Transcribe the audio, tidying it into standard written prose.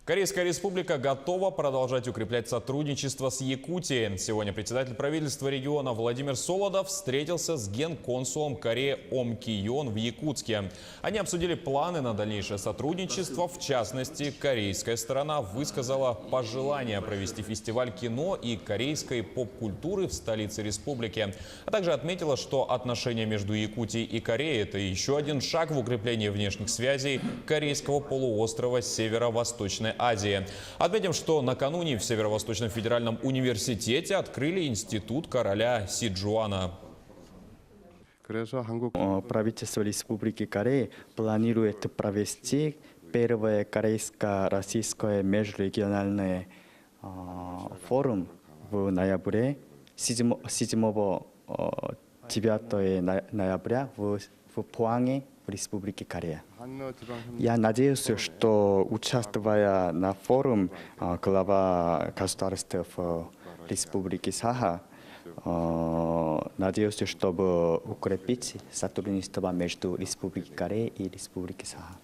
Корейская республика готова продолжать укреплять сотрудничество с Якутией. Сегодня председатель правительства региона Владимир Солодов встретился с генконсулом Кореи Ом Ки-йон в Якутске. Они обсудили планы на дальнейшее сотрудничество. В частности, корейская сторона высказала пожелание провести фестиваль кино и корейской поп-культуры в столице республики. А также отметила, что отношения между Якутией и Кореей – это еще один шаг в укреплении внешних связей корейского полуострова Северо-Восточной Азии. Отметим, что накануне в Северо-Восточном федеральном университете открыли институт короля Сиджуана. Правительство Республики Корея планирует провести первый корейско-российский межрегиональный форум в ноябре, 7-9 ноября в Поанге, в Республике Корея. Я надеюсь, что, участвуя на форуме глава государств Республики Саха, надеюсь, чтобы укрепить сотрудничество между Республикой Корея и Республикой Саха.